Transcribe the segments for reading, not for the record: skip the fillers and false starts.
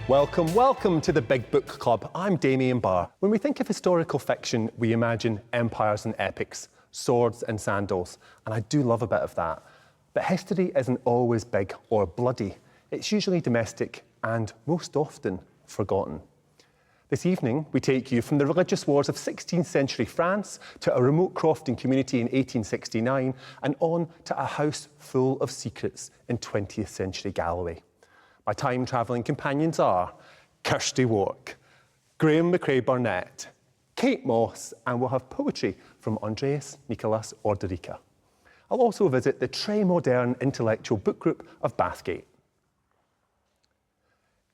Welcome, welcome to the Big Book Club. I'm Damien Barr. When we think of historical fiction, we imagine empires and epics, swords and sandals, and I do love a bit of that. But history isn't always big or bloody. It's usually domestic and most often forgotten. This evening, we take you from the religious wars of 16th century France to a remote crofting community in 1869 and on to a house full of secrets in 20th century Galloway. My time-travelling companions are Kirsty Wark, Graeme Macrae Burnet, Kate Mosse, and we'll have poetry from Andreas Nicholas Orderica. I'll also visit the très modern intellectual book group of Bathgate.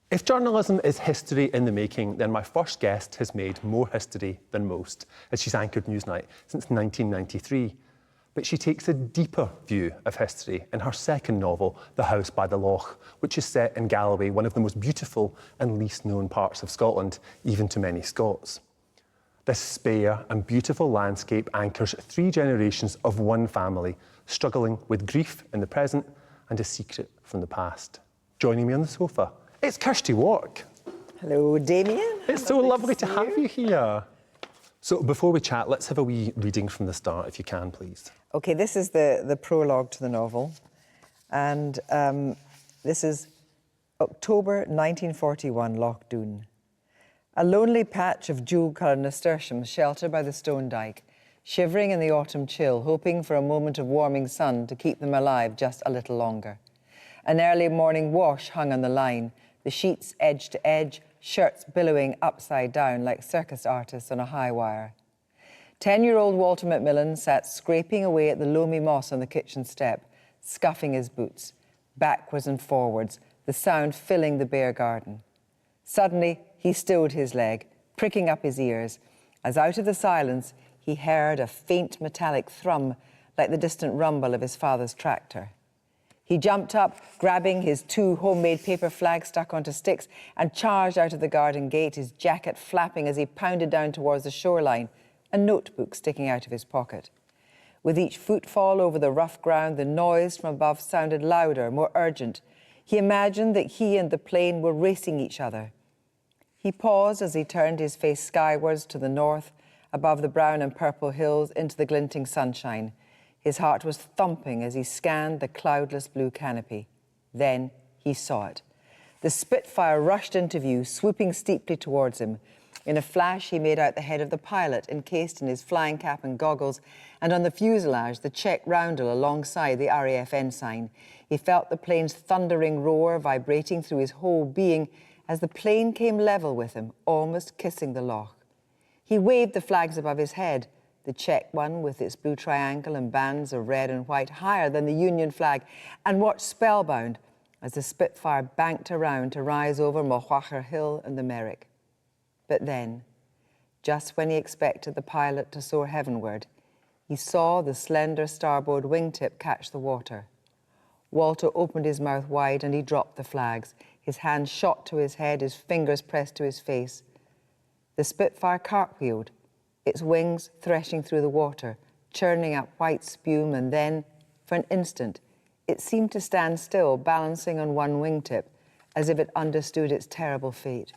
If journalism is history in the making, then my first guest has made more history than most, as she's anchored Newsnight since 1993. But she takes a deeper view of history in her second novel, The House by the Loch, which is set in Galloway, one of the most beautiful and least known parts of Scotland, even to many Scots. This spare and beautiful landscape anchors 3 generations of one family, struggling with grief in the present and a secret from the past. Joining me on the sofa, it's Kirsty Wark. Hello, Damien. It's so lovely to have you here. So before we chat, let's have a wee reading from the start, if you can, please. OK, this is the prologue to the novel. And this is October 1941, Loch Doon. A lonely patch of jewel-coloured nasturtiums sheltered by the stone dyke, shivering in the autumn chill, hoping for a moment of warming sun to keep them alive just a little longer. An early morning wash hung on the line, the sheets edge to edge, shirts billowing upside down like circus artists on a high wire. 10-year-old Walter Macmillan sat scraping away at the loamy moss on the kitchen step, scuffing his boots, backwards and forwards, the sound filling the bare garden. Suddenly, he stilled his leg, pricking up his ears, as out of the silence he heard a faint metallic thrum like the distant rumble of his father's tractor. He jumped up, grabbing his 2 homemade paper flags stuck onto sticks, and charged out of the garden gate, his jacket flapping as he pounded down towards the shoreline, a notebook sticking out of his pocket. With each footfall over the rough ground, the noise from above sounded louder, more urgent. He imagined that he and the plane were racing each other. He paused as he turned his face skywards to the north, above the brown and purple hills, into the glinting sunshine. His heart was thumping as he scanned the cloudless blue canopy. Then he saw it. The Spitfire rushed into view, swooping steeply towards him. In a flash, he made out the head of the pilot, encased in his flying cap and goggles, and on the fuselage, the Czech roundel alongside the RAF ensign. He felt the plane's thundering roar vibrating through his whole being as the plane came level with him, almost kissing the loch. He waved the flags above his head, the Czech one with its blue triangle and bands of red and white higher than the Union flag, and watched spellbound as the Spitfire banked around to rise over Mochwacher Hill and the Merrick. But then, just when he expected the pilot to soar heavenward, he saw the slender starboard wingtip catch the water. Walter opened his mouth wide and he dropped the flags. His hand shot to his head, his fingers pressed to his face. The Spitfire cartwheeled, its wings threshing through the water, churning up white spume, and then, for an instant, it seemed to stand still, balancing on one wingtip, as if it understood its terrible fate.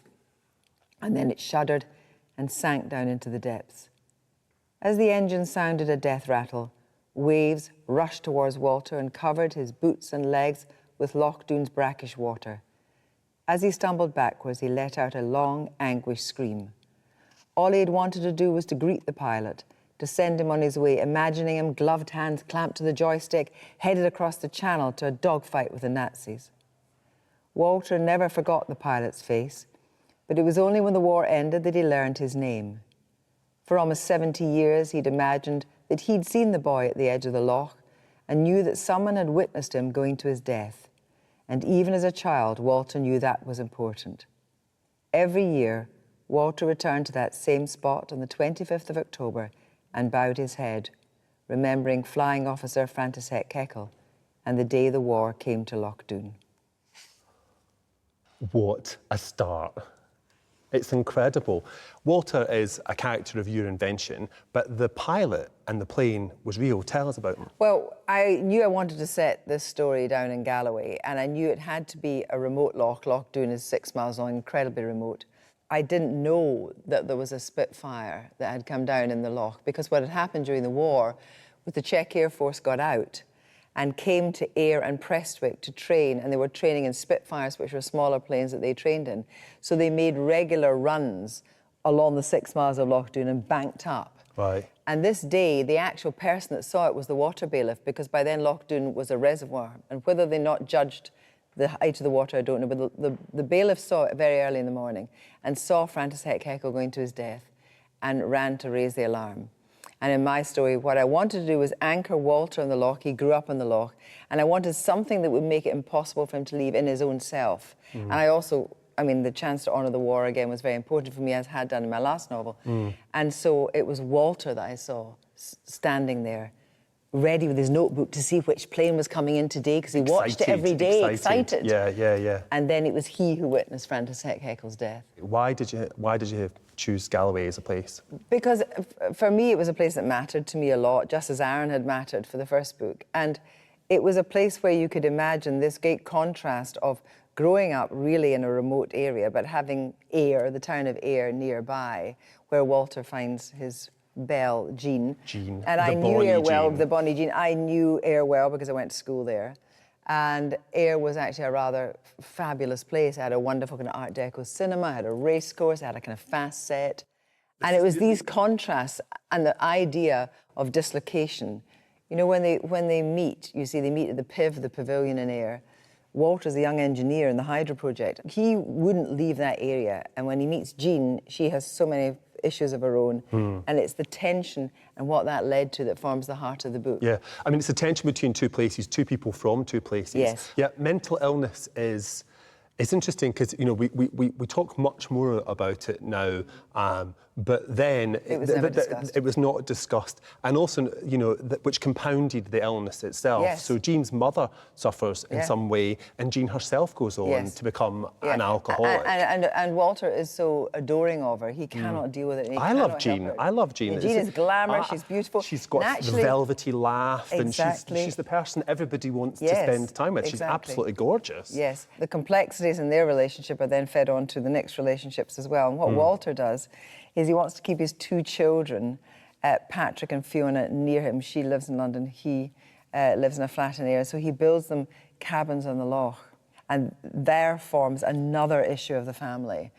And then it shuddered and sank down into the depths. As the engine sounded a death rattle, waves rushed towards Walter and covered his boots and legs with Loch Doon's brackish water. As he stumbled backwards, he let out a long, anguished scream. All he had wanted to do was to greet the pilot, to send him on his way, imagining him, gloved hands clamped to the joystick, headed across the channel to a dogfight with the Nazis. Walter never forgot the pilot's face, but it was only when the war ended that he learned his name. For almost 70 years, he'd imagined that he'd seen the boy at the edge of the loch and knew that someone had witnessed him going to his death. And even as a child, Walter knew that was important. Every year, Walter returned to that same spot on the 25th of October and bowed his head, remembering Flying Officer František Kekel and the day the war came to Loch Doon. What a start. It's incredible. Walter is a character of your invention, but the pilot and the plane was real. Tell us about him. Well, I knew I wanted to set this story down in Galloway, and I knew it had to be a remote loch. Loch Doon is 6 miles long, incredibly remote. I didn't know that there was a Spitfire that had come down in the loch, because what had happened during the war was the Czech Air Force got out and came to Ayr and Prestwick to train, and they were training in Spitfires, which were smaller planes that they trained in. So they made regular runs along the 6 miles of Loch Doon and banked up. Right. And this day, the actual person that saw it was the water bailiff, because by then Loch Doon was a reservoir. And whether they not judged the height of the water, I don't know, but the bailiff saw it very early in the morning and saw Francis Heck-Heckel going to his death and ran to raise the alarm. And in my story, what I wanted to do was anchor Walter in the loch. He grew up in the loch, and I wanted something that would make it impossible for him to leave in his own self. And I also, I mean, the chance to honour the war again was very important for me, as I had done in my last novel. And so it was Walter that I saw standing there, ready with his notebook to see which plane was coming in today, because he watched it every day, excited. Yeah. And then it was he who witnessed Francis Heck-Heckel's death. Why did you choose Galloway as a place? Because for me, it was a place that mattered to me a lot, just as Aaron had mattered for the first book. And it was a place where you could imagine this great contrast of growing up really in a remote area, but having Ayr, the town of Ayr, nearby, where Walter finds his belle, Jean. And I knew Ayr well, the Bonnie Jean. I knew Ayr well because I went to school there. And Ayr was actually a rather fabulous place. It had a wonderful kind of Art Deco cinema, it had a race course, it had a kind of fast set. And it was these contrasts and the idea of dislocation. You know, when they meet, you see they meet at the PIV, the pavilion in Ayr. Walter's the young engineer in the Hydro project. He wouldn't leave that area. And when he meets Jean, she has so many issues of her own, and it's the tension and what that led to that forms the heart of the book. Yeah, I mean, it's a tension between two places, two people from two places. Yes. Yeah, mental illness is interesting because, you know, we talk much more about it now, but then it was never discussed. It was not discussed, and also, you know, which compounded the illness itself. Yes. So Jean's mother suffers in some way, and Jean herself goes on to become an alcoholic. And Walter is so adoring of her; he cannot deal with it. I love Jean. Jean is glamorous. She's beautiful. She's got the velvety laugh, and she's the person everybody wants to spend time with. She's absolutely gorgeous. Yes, the complexities in their relationship are then fed on to the next relationships as well. And what Walter does is he wants to keep his two children, Patrick and Fiona, near him. She lives in London, he lives in a flat in Ayr, so he builds them cabins on the loch. And there forms another issue of the family,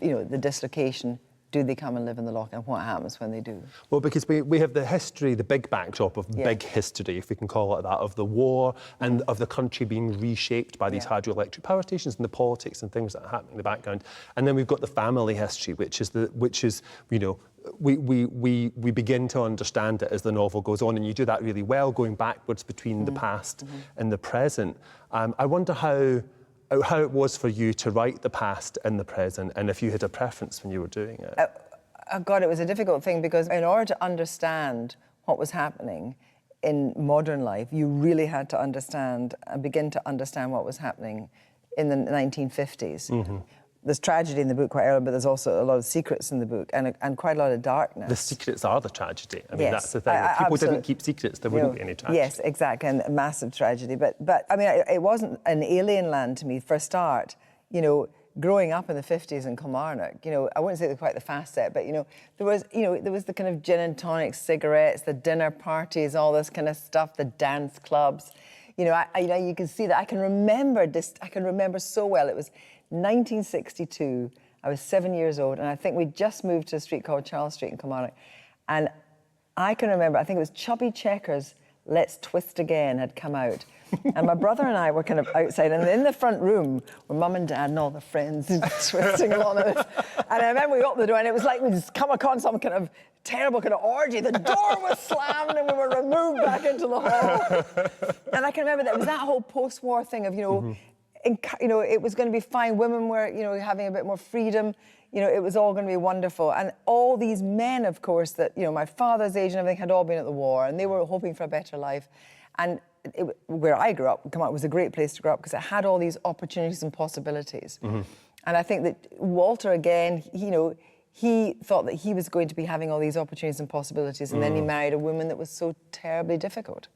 you know, the dislocation. Do they come and live in the loch, and what happens when they do? Well, because we have the history, the big backdrop of big history, if we can call it that, of the war and of the country being reshaped by these hydroelectric power stations and the politics and things that are happening in the background. And then we've got the family history, which is you know, we begin to understand it as the novel goes on, and you do that really well, going backwards between the past and the present. I wonder how it was for you to write the past and the present, and if you had a preference when you were doing it. God, it was a difficult thing, because in order to understand what was happening in modern life, you really had to understand and begin to understand what was happening in the 1950s. There's tragedy in the book quite early, but there's also a lot of secrets in the book and quite a lot of darkness. The secrets are the tragedy. I mean, that's the thing. If people didn't keep secrets, there wouldn't be any tragedy. Yes, exactly, and a massive tragedy. But I mean, it wasn't an alien land to me. For a start, you know, growing up in the 50s in Kilmarnock, you know, I wouldn't say they're quite the fast set, but, you know, there was the kind of gin and tonic, cigarettes, the dinner parties, all this kind of stuff, the dance clubs. You know, you can see that. I can remember so well. It was 1962, I was 7 years old, and I think we'd just moved to a street called Charles Street in Kilmarnock. And I can remember, I think it was Chubby Checker's Let's Twist Again had come out. And my brother and I were kind of outside, and in the front room were Mum and Dad and all the friends twisting along with us. And I remember we opened the door, and it was like we'd just come upon some kind of terrible kind of orgy. The door was slammed, and we were removed back into the hall. And I can remember that it was that whole post-war thing of, you know, it was going to be fine. Women were, you know, having a bit more freedom. You know, it was all going to be wonderful. And all these men, of course, that, you know, my father's age and everything had all been at the war, and they were hoping for a better life. And where I grew up, Kilmarnock was a great place to grow up because it had all these opportunities and possibilities. And I think that Walter, again, he thought that he was going to be having all these opportunities and possibilities, and then he married a woman that was so terribly difficult.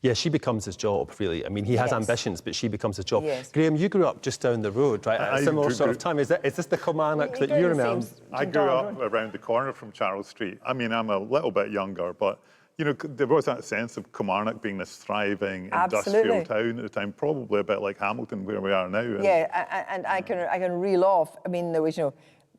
Yeah, she becomes his job, really. I mean, he has ambitions, but she becomes his job. Yes. Graeme, you grew up just down the road, right, at a similar sort of time. Is this the Kilmarnock that you remember? I grew up around the corner from Charles Street. I mean, I'm a little bit younger, but there was that sense of Kilmarnock being this thriving industrial town at the time, probably a bit like Hamilton, where we are now. Yeah, and I can reel off. I mean, there was,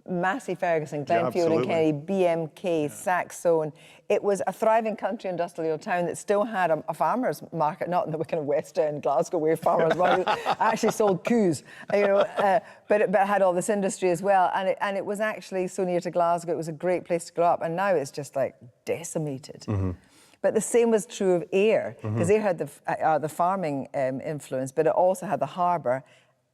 Massey Ferguson, Glenfield and Kennedy, BMK, Saxon. It was a thriving country industrial town that still had a farmer's market, not in the kind of West End, Glasgow, where farmers actually sold coos, but it had all this industry as well. And it was actually so near to Glasgow, it was a great place to grow up. And now it's just like decimated. But the same was true of Ayr, because Ayr had the farming influence, but it also had the harbour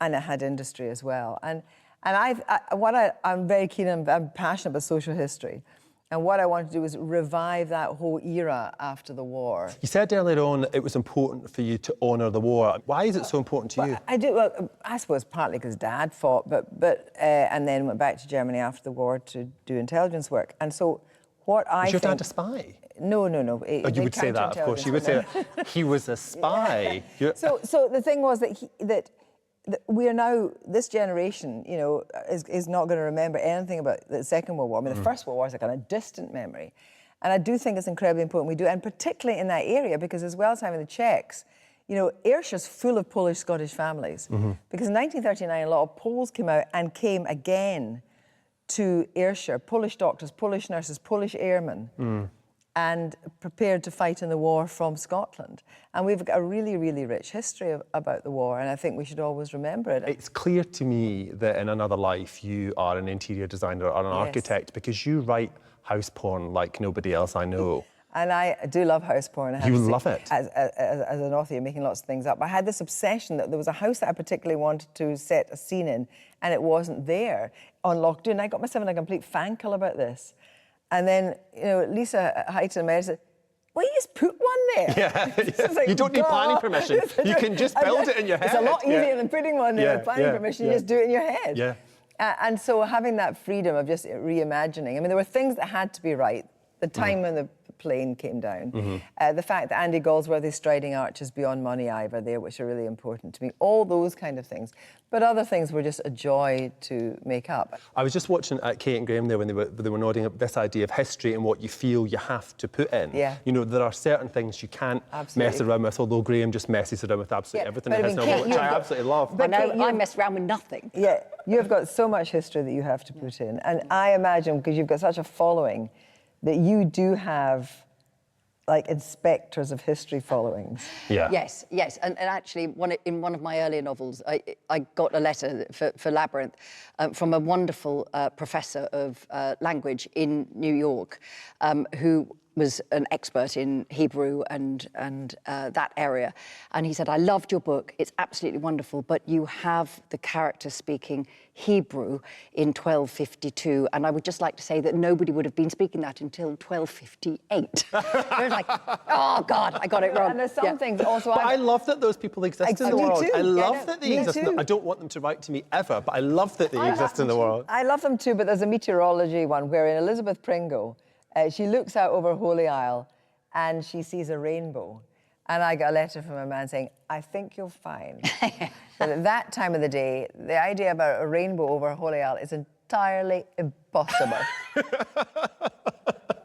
and it had industry as well. And I'm very keen on, I'm passionate about social history. And what I want to do is revive that whole era after the war. You said earlier on it was important for you to honour the war. Why is it so important to you? I suppose partly because Dad fought, and then went back to Germany after the war to do intelligence work. And so what I think... Was your dad a spy? No. Oh, you would say that, of course. You would say he was a spy. Yeah. So the thing was that we are now, this generation, is not going to remember anything about the Second World War. I mean, the First World War is a kind of distant memory. And I do think it's incredibly important we do, and particularly in that area, because as well as having the Czechs, Ayrshire's full of Polish-Scottish families. Because in 1939, a lot of Poles came out and came again to Ayrshire, Polish doctors, Polish nurses, Polish airmen, and prepared to fight in the war from Scotland. And we've got a really, really rich history about the war, and I think we should always remember it. It's clear to me that in another life you are an interior designer or an architect, because you write house porn like nobody else I know. And I do love house porn. You love it. As an author, you're making lots of things up. I had this obsession that there was a house that I particularly wanted to set a scene in, and it wasn't there on Loch Doon. I got myself in a complete fankle about this. And then, Lisa Heighton said, well, you just put one there. Yeah. Like, you don't need planning permission. You can just build it in your head. It's a lot easier than putting one there with planning permission. You just do it in your head. Yeah. And so having that freedom of just reimagining. I mean, there were things that had to be right. The time when the plane came down. The fact that Andy Galsworthy's Striding Arches Beyond Money Ivor there, which are really important to me. All those kind of things. But other things were just a joy to make up. I was just watching Kate and Graeme there when they were nodding up this idea of history and what you feel you have to put in. Yeah. There are certain things you can't mess around with, although Graeme just messes around with absolutely everything in his novel, which I absolutely love. But I mess around with nothing. Yeah, you've got so much history that you have to put in. And I imagine, because you've got such a following, that you do have like inspectors of history followings. Yeah. Yes. And actually, in one of my earlier novels, I got a letter for Labyrinth from a wonderful professor of language in New York who was an expert in Hebrew and that area. And he said, I loved your book, it's absolutely wonderful, but you have the character speaking Hebrew in 1252. And I would just like to say that nobody would have been speaking that until 1258. I was like, oh God, I got it wrong. And there's some things also... But I love that those people exist in the world. Too. I love that they exist. Too. I don't want them to write to me ever, but I love that they exist in the world. I love them too, but there's a meteorology one where in Elizabeth Pringle, she looks out over Holy Isle and she sees a rainbow. And I got a letter from a man saying, I think you'll find that at that time of the day, the idea about a rainbow over Holy Isle is entirely impossible.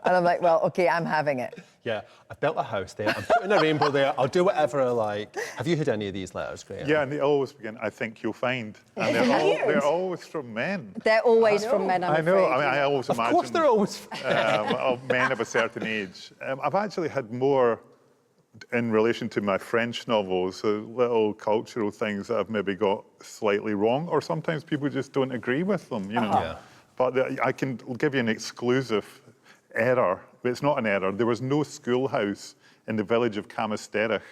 And I'm like, well, OK, I'm having it. Yeah, I've built a house there, I'm putting a rainbow there, I'll do whatever I like. Have you had any of these letters, Graeme? Yeah, and they always begin, I think you'll find. And they're always from men. They're always from men, I'm afraid. I know, I mean, I always imagine... Of course they're always... of men of a certain age. I've actually had more in relation to my French novels, little cultural things that I've maybe got slightly wrong, or sometimes people just don't agree with them, Yeah. But I can give you an exclusive error. It's not an error. There was no schoolhouse in the village of Camasterich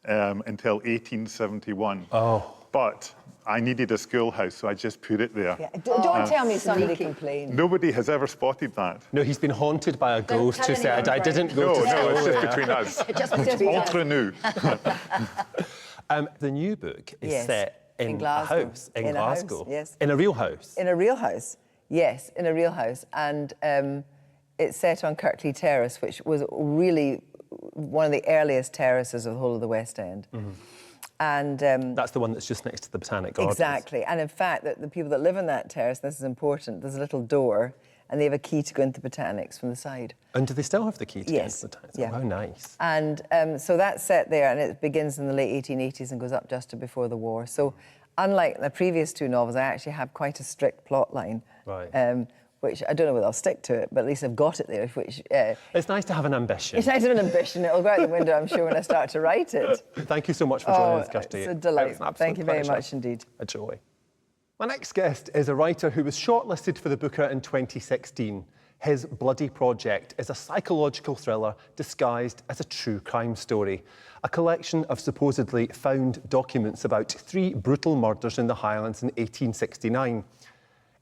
until 1871. Oh. But I needed a schoolhouse, so I just put it there. Yeah. Don't tell me somebody complained. Nobody has ever spotted that. No, he's been haunted by a ghost who said, I didn't go to school. No, it's just between us. Just between us. Entre nous. The new book is set In a Glasgow. house in In a house, Glasgow? yes. In a real house? In a real house, yes, in a real house. And it's set on Kirkley Terrace, which was really one of the earliest terraces of the whole of the West End. And That's the one that's just next to the Botanic Gardens. exactly. And in fact, the people that live on that terrace, this is important, there's a little door, and they have a key to go into the Botanics from the side. And do they still have the key to Yes, get into the Botanics? yeah. Oh, how nice. And so that's set there, and it begins in the late 1880s and goes up just before the war. So unlike the previous two novels, I actually have quite a strict plot line. Right. Which I don't know whether I'll stick to it, but at least I've got it there, which... It's nice to have an ambition. it's nice to have an ambition. It'll go out the window, I'm sure, when I start to write it. Thank you so much for joining us, Kirsty. It's a delight. It was an absolute Thank you very pleasure. much indeed. A joy. My next guest is a writer who was shortlisted for the Booker in 2016. His Bloody Project is a psychological thriller disguised as a true crime story. A collection of supposedly found documents about 3 brutal murders in the Highlands in 1869.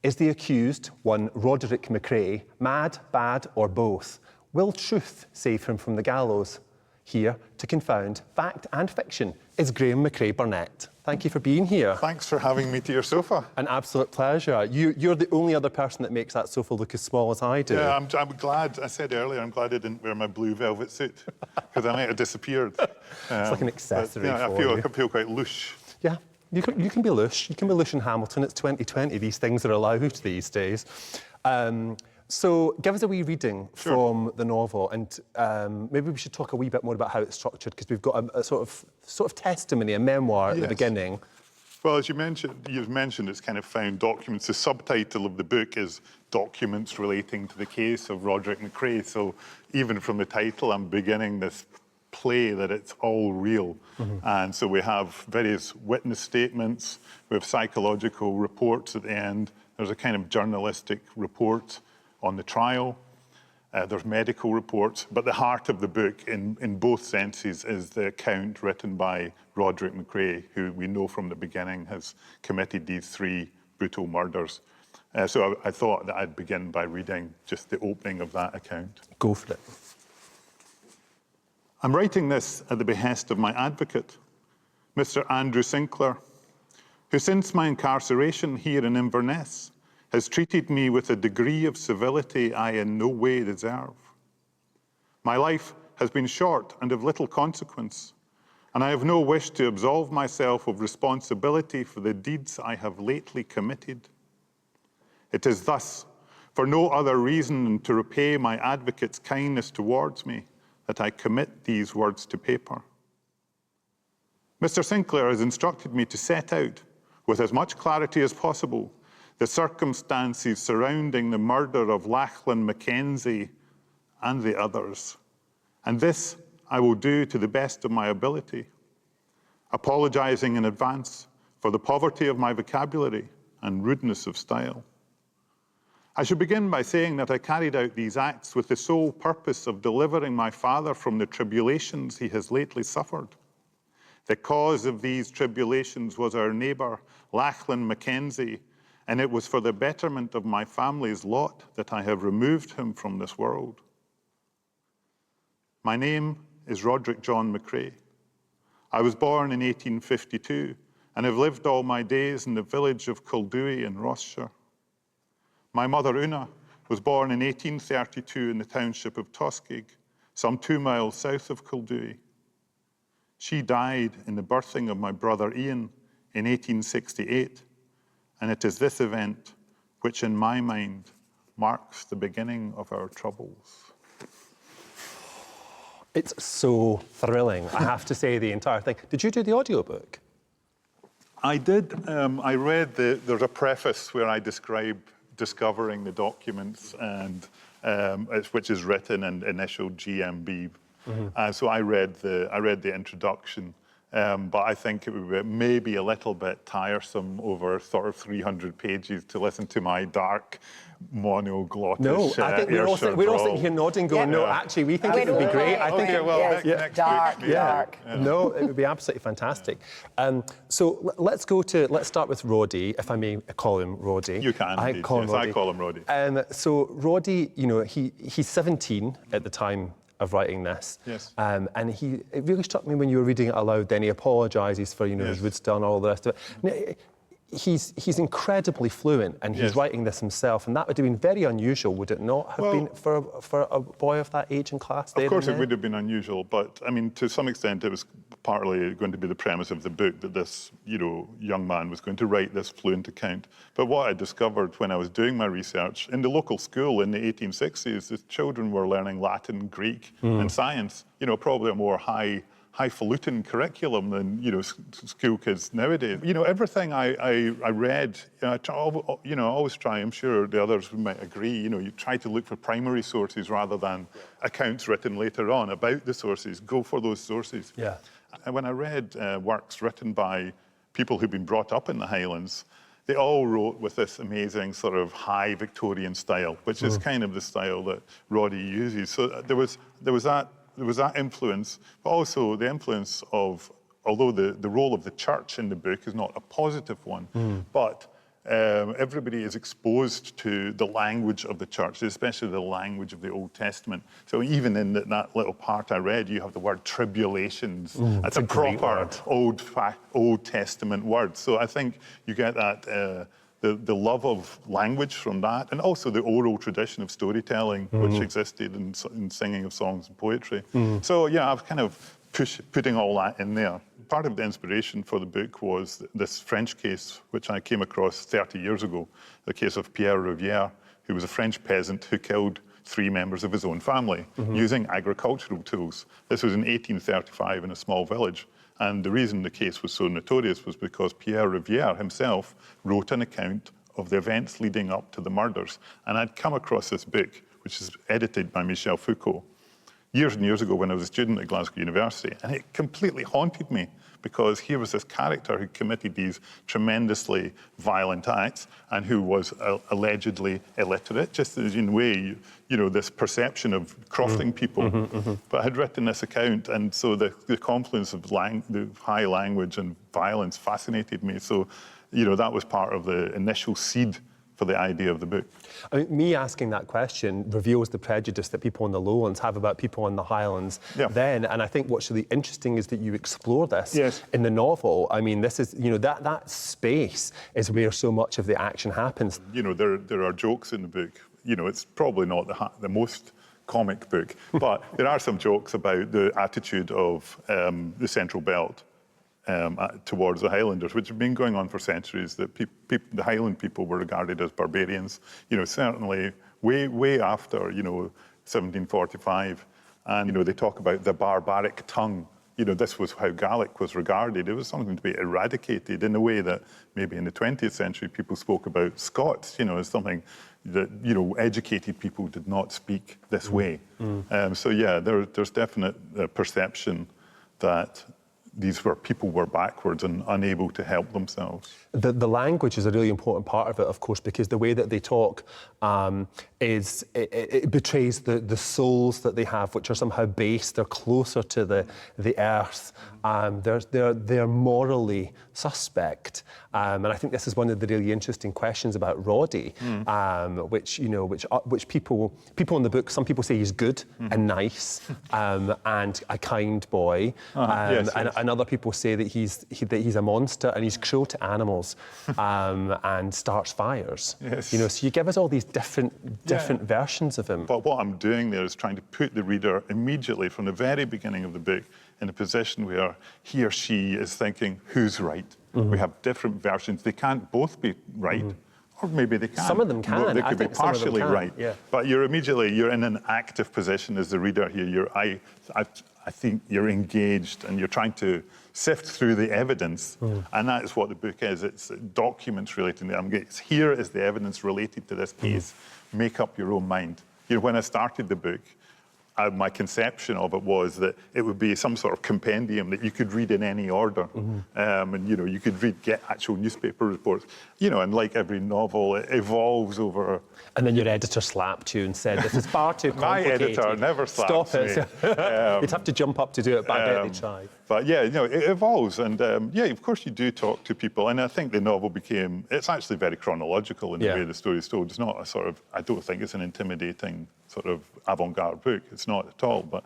Is the accused, one Roderick Macrae, mad, bad or both? Will truth save him from the gallows? Here to confound fact and fiction is Graeme Macrae Burnet. Thank you for being here. Thanks for having me to your sofa. An absolute pleasure. You're the only other person that makes that sofa look as small as I do. Yeah, I'm glad, I said earlier, I'm glad I didn't wear my blue velvet suit, because I might have disappeared. It's like an accessory I feel quite louche. Yeah, you can be louche. You can be louche in Hamilton. It's 2020. These things are allowed these days. So give us a wee reading from the novel, and maybe we should talk a wee bit more about how it's structured, because we've got a sort of testimony, a memoir at the beginning. Well, as you've mentioned, it's kind of found documents. The subtitle of the book is Documents Relating to the Case of Roderick Macrae. So even from the title, I'm beginning this play that it's all real. And so we have various witness statements, we have psychological reports at the end, there's a kind of journalistic report on the trial, there's medical reports, but the heart of the book in both senses is the account written by Roderick Macrae, who we know from the beginning has committed these 3 brutal murders. So I thought that I'd begin by reading just the opening of that account. Go for it. I'm writing this at the behest of my advocate, Mr. Andrew Sinclair, who since my incarceration here in Inverness has treated me with a degree of civility I in no way deserve. My life has been short and of little consequence, and I have no wish to absolve myself of responsibility for the deeds I have lately committed. It is thus, for no other reason than to repay my advocate's kindness towards me, that I commit these words to paper. Mr. Sinclair has instructed me to set out, with as much clarity as possible, the circumstances surrounding the murder of Lachlan Mackenzie and the others. And this I will do to the best of my ability, apologising in advance for the poverty of my vocabulary and rudeness of style. I should begin by saying that I carried out these acts with the sole purpose of delivering my father from the tribulations he has lately suffered. The cause of these tribulations was our neighbour, Lachlan Mackenzie, and it was for the betterment of my family's lot that I have removed him from this world. My name is Roderick John Macrae. I was born in 1852 and have lived all my days in the village of Kildewey in Rossshire. My mother, Una, was born in 1832 in the township of Toskig, some 2 miles south of Kildewey. She died in the birthing of my brother Ian in 1868, and it is this event which, in my mind, marks the beginning of our troubles. It's so thrilling, I have to say, the entire thing. Did you do the audiobook? I did. I read there's a preface where I describe discovering the documents, and which is written in initial GMB. So I read the introduction, but I think it would be maybe a little bit tiresome over sort of 300 pages to listen to my dark monoglottish. No, I think we're all sitting here nodding, going, no, actually, we think it would be great. I think Okay, well, next dark, week. dark. No, it would be absolutely fantastic. So let's start with Roddy, if I may call him Roddy. You can, I indeed, call him yes, Roddy. I call him Roddy. So Roddy, he's 17 at the time of writing this. Yes. And it really struck me when you were reading it aloud. Then he apologises for, his rude style and all the rest of it. He's incredibly fluent, and he's writing this himself, and that would have been very unusual, would it not have been for a boy of that age and class? Of course, it would have been unusual, but I mean, to some extent, it was partly going to be the premise of the book that this, young man was going to write this fluent account. But what I discovered when I was doing my research in the local school in the 1860s, the children were learning Latin, Greek, and science. Probably a more highfalutin curriculum than school kids nowadays. Everything I read, I always try. I'm sure the others might agree. You try to look for primary sources rather than accounts written later on about the sources. Go for those sources. Yeah. And when I read works written by people who've been brought up in the Highlands, they all wrote with this amazing sort of high Victorian style, which is kind of the style that Roddy uses. So there was that influence, but also the influence of, although the role of the church in the book is not a positive one, but everybody is exposed to the language of the church, especially the language of the Old Testament. So even in that little part I read, you have the word tribulations. That's a proper Old Testament word. So I think you get that the love of language from that, and also the oral tradition of storytelling, which existed in singing of songs and poetry. So yeah, I've kind of putting all that in there. Part of the inspiration for the book was this French case, which I came across 30 years ago, the case of Pierre Rivière, who was a French peasant who killed 3 members of his own family using agricultural tools. This was in 1835 in a small village. And the reason the case was so notorious was because Pierre Rivière himself wrote an account of the events leading up to the murders. And I'd come across this book, which is edited by Michel Foucault, years and years ago when I was a student at Glasgow University. And it completely haunted me because here was this character who committed these tremendously violent acts and who was allegedly illiterate, just as in a way, this perception of crossing people. But I had written this account, and so the confluence of the high language and violence fascinated me. So, that was part of the initial seed for the idea of the book. I mean, me asking that question reveals the prejudice that people in the lowlands have about people in the highlands then, and I think what's really interesting is that you explore this in the novel. I mean, this is, that space is where so much of the action happens. There are jokes in the book. It's probably not the most comic book, but there are some jokes about the attitude of the Central Belt towards the Highlanders, which have been going on for centuries, that the Highland people were regarded as barbarians, certainly way after, 1745. And, they talk about the barbaric tongue. This was how Gaelic was regarded. It was something to be eradicated in a way that maybe in the 20th century people spoke about Scots, as something that, educated people did not speak this way. So, yeah, there's definite perception that people were backwards and unable to help themselves. The language is a really important part of it, of course, because the way that they talk it betrays the souls that they have, which are somehow base. They're closer to the earth. They're morally suspect, and I think this is one of the really interesting questions about Roddy, which people in the book, some people say he's good and nice and a kind boy, and other people say that he's a monster and he's cruel to animals and starts fires. So you give us all these different versions of him. But what I'm doing there is trying to put the reader immediately from the very beginning of the book in a position where he or she is thinking, who's right? We have different versions. They can't both be right. Or maybe they can. Some of them can. They could be partially right. Yeah. But you're in an active position as the reader here. I think you're engaged and you're trying to sift through the evidence. And that is what the book is. It's documents relating to it. Here is the evidence related to this case. Make up your own mind. When I started the book, my conception of it was that it would be some sort of compendium that you could read in any order. And, you could get actual newspaper reports. And like every novel, it evolves over... And then your editor slapped you and said, this is far too complicated. My editor never slaps me. Stop it. You'd have to jump up to do it, but I bet they tried. But yeah, it evolves. And of course you do talk to people. And I think the novel it's actually very chronological in the way the story is told. It's not I don't think it's an intimidating sort of avant-garde book. It's not at all. But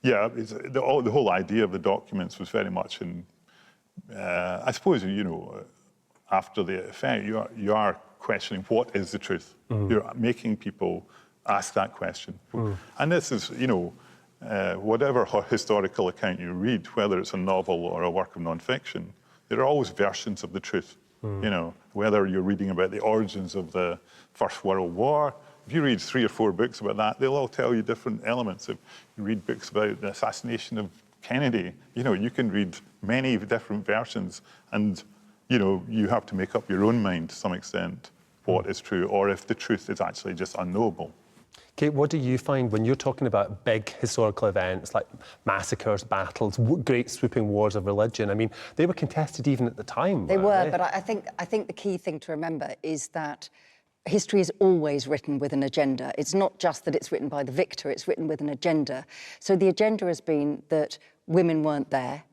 yeah, the whole idea of the documents was very much in, I suppose, you know, after the effect, you are questioning what is the truth. You're making people ask that question. And this is, you know, whatever historical account you read, whether it's a novel or a work of non-fiction, there are always versions of the truth. You know, whether you're reading about the origins of the First World War, if you read 3 or 4 books about that, they'll all tell you different elements. If you read books about the assassination of Kennedy, you know, you can read many different versions, and, you know, you have to make up your own mind to some extent what is true, or if the truth is actually just unknowable. Kate, what do you find when you're talking about big historical events like massacres, battles, great sweeping wars of religion? I mean, they were contested even at the time. They were, they? but I think the key thing to remember is that history is always written with an agenda. It's not just that it's written by the victor, it's written with an agenda. So the agenda has been that women weren't there,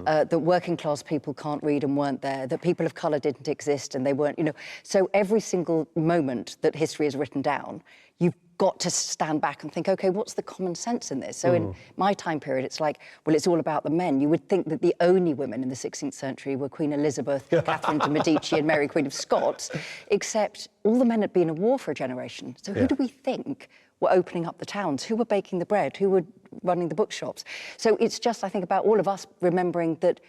that working class people can't read and weren't there, that people of colour didn't exist and they weren't, you know. So every single moment that history is written down, you've got to stand back and think, OK, what's the common sense in this? So in my time period, it's like, well, it's all about the men. You would think that the only women in the 16th century were Queen Elizabeth, Catherine de Medici and Mary, Queen of Scots, except all the men had been at war for a generation. So who do we think were opening up the towns? Who were baking the bread? Who were running the bookshops? So it's just, I think, about all of us remembering that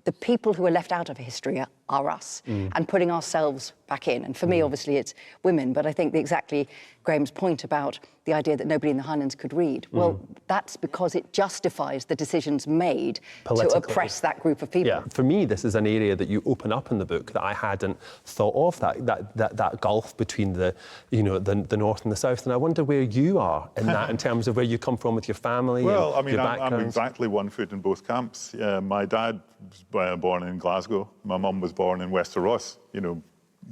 the people who are left out of history are us, and putting ourselves back in. And for me, obviously, it's women, but I think exactly Graeme's point about the idea that nobody in the Highlands could read, well, that's because it justifies the decisions made to oppress that group of people. Yeah, for me, this is an area that you open up in the book that I hadn't thought of, that gulf between the, you know, the north and the south. And I wonder where you are in that, in terms of where you come from with your family. Well, and I mean, your I'm exactly one foot in both camps. My dad was born in Glasgow. My mum was born in Westeros, you know,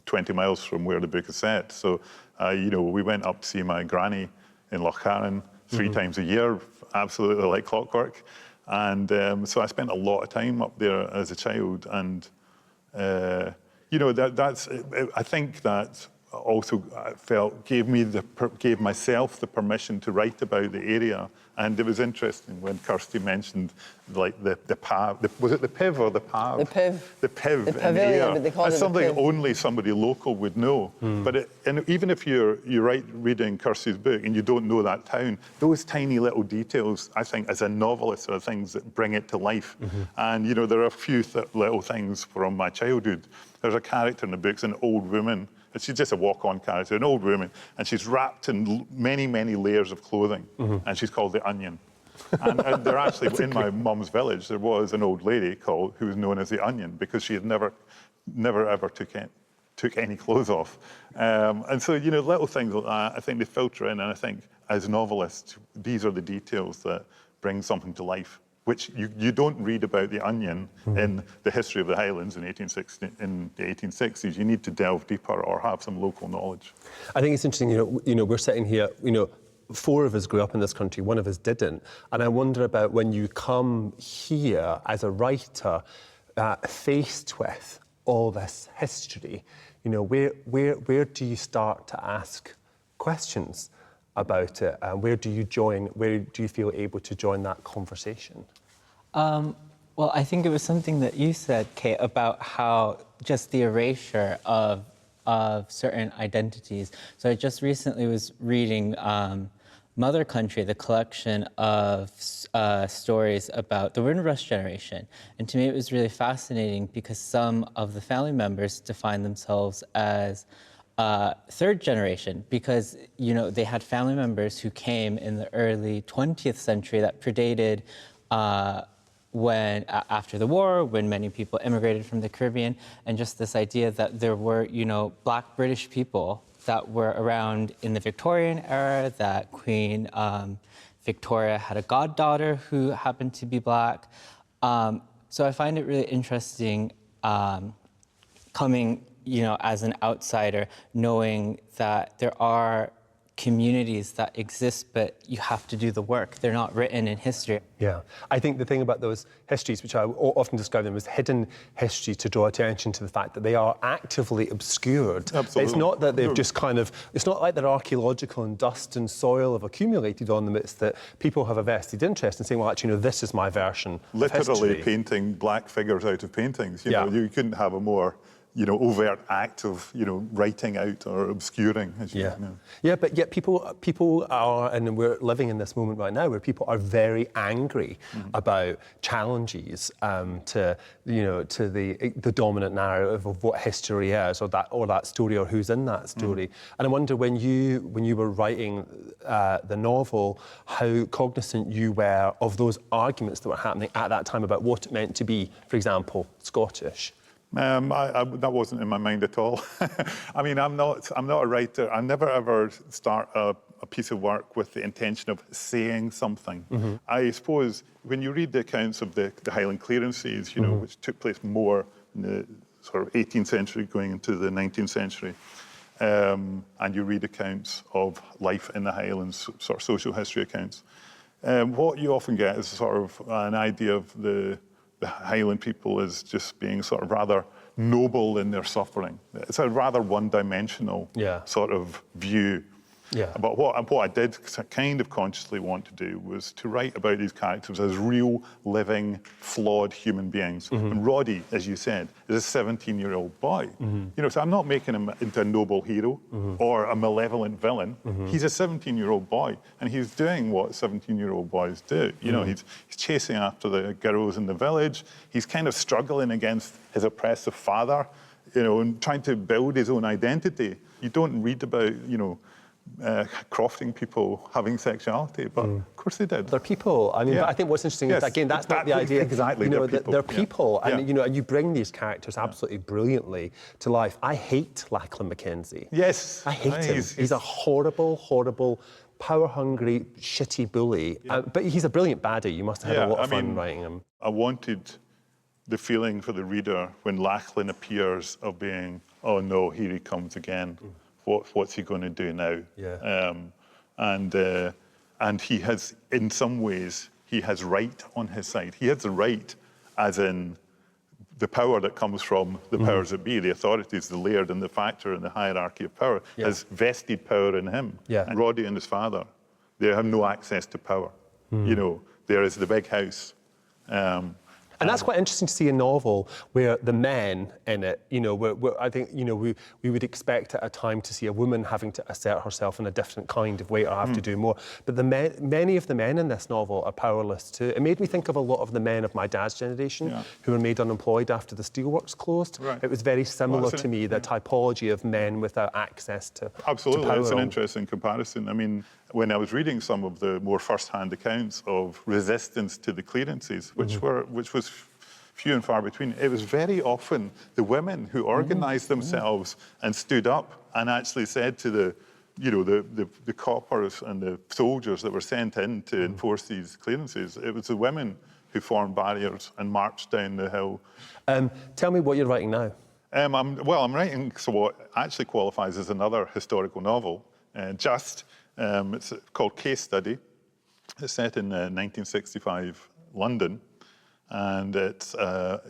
20 miles from where the book is set. So, you know, we went up to see my granny in Lochcarron 3 times a year, absolutely like clockwork. And so I spent a lot of time up there as a child. And, you know, that's, I think that also gave myself the permission to write about the area. And it was interesting when Kirsty mentioned, like, the PAV, was it the PIV or the PAV? The PIV. The PIV the in the pavilion, air. but they call That's it something the PIV. only somebody local would know. But and even if you're reading Kirsty's book and you don't know that town, those tiny little details, I think, as a novelist, are things that bring it to life. And, you know, there are a few little things from my childhood. There's a character in the book, an old woman. She's just a walk-on character, an old woman, and she's wrapped in many, many layers of clothing, and she's called the Onion. And they're actually, in my mum's village, there was an old lady who was known as the Onion, because she had never ever took any clothes off. And so, you know, little things like that, I think they filter in, and I think as novelists, these are the details that bring something to life, which you don't read about the Onion in the history of the Highlands in the 1860s. You need to delve deeper or have some local knowledge. I think it's interesting, you know, we're sitting here, you know, 4 of us grew up in this country, 1 of us didn't. And I wonder about when you come here as a writer, faced with all this history, you know, where do you start to ask questions about it? Where do you feel able to join that conversation? Well, I think it was something that you said, Kate, about how just the erasure of certain identities. So I just recently was reading Mother Country, the collection of stories about the Windrush generation. And to me, it was really fascinating because some of the family members define themselves as 3rd generation, because, you know, they had family members who came in the early 20th century that predated after the war, when many people immigrated from the Caribbean, and just this idea that there were, you know, Black British people that were around in the Victorian era, that Queen Victoria had a goddaughter who happened to be Black. So I find it really interesting coming, you know, as an outsider, knowing that there are communities that exist, but you have to do the work. They're not written in history. Yeah, I think the thing about those histories, which I often describe them as hidden history, to draw attention to the fact that they are actively obscured. Absolutely. It's not that they've just kind of, it's not like they're archaeological and dust and soil have accumulated on them. It's that people have a vested interest in saying, well, actually, this is my version of Literally history. painting black figures out of paintings. You Yeah. know, you couldn't have a more, overt act of, writing out or obscuring, as you know. Yeah, but yet people are, and we're living in this moment right now where people are very angry about challenges to the dominant narrative of what history is, or that story, or who's in that story. And I wonder when you were writing the novel, how cognizant you were of those arguments that were happening at that time about what it meant to be, for example, Scottish. That wasn't in my mind at all. I mean, I'm not a writer. I never ever start a piece of work with the intention of saying something. I suppose when you read the accounts of the Highland clearances, which took place more in the sort of 18th century going into the 19th century, and you read accounts of life in the Highlands, sort of social history accounts, what you often get is sort of an idea of the Highland people as just being sort of rather noble in their suffering. It's a rather one-dimensional sort of view. Yeah. But what I did kind of consciously want to do was to write about these characters as real, living, flawed human beings. And Roddy, as you said, is a 17-year-old boy. So I'm not making him into a noble hero or a malevolent villain. He's a 17-year-old boy, and he's doing what 17-year-old boys do. He's chasing after the girls in the village. He's kind of struggling against his oppressive father, and trying to build his own identity. You don't read about, crofting people having sexuality, but of course they did. They're people. I mean, but I think what's interesting is, again, that's not the idea. Exactly, they're people. And, and you bring these characters absolutely brilliantly to life. I hate Lachlan Mackenzie. Yes. I hate him. He's a horrible, horrible, power-hungry, shitty bully. But he's a brilliant baddie. You must have had a lot of fun writing him. I wanted the feeling for the reader when Lachlan appears of being, oh no, here he comes again. What's he going to do now? Yeah. And he has, in some ways, he has right on his side. He has the right, as in the power that comes from the powers that be, the authorities, the laird and the factor in the hierarchy of power, has vested power in him. Yeah. And Roddy and his father, they have no access to power. There is the big house. And that's quite interesting to see a novel where the men in it, where I think, we would expect at a time to see a woman having to assert herself in a different kind of way or have to do more. But many of the men in this novel are powerless too. It made me think of a lot of the men of my dad's generation who were made unemployed after the steelworks closed. Right. It was very similar to me, the typology of men without access to Absolutely, to power. it's an interesting comparison. I mean, when I was reading some of the more first-hand accounts of resistance to the clearances, which was few and far between, it was very often the women who organised themselves and stood up and actually said to the coppers and the soldiers that were sent in to enforce these clearances, it was the women who formed barriers and marched down the hill. Tell me what you're writing now. I'm writing what actually qualifies as another historical novel. It's called Case Study. It's set in 1965 London, and it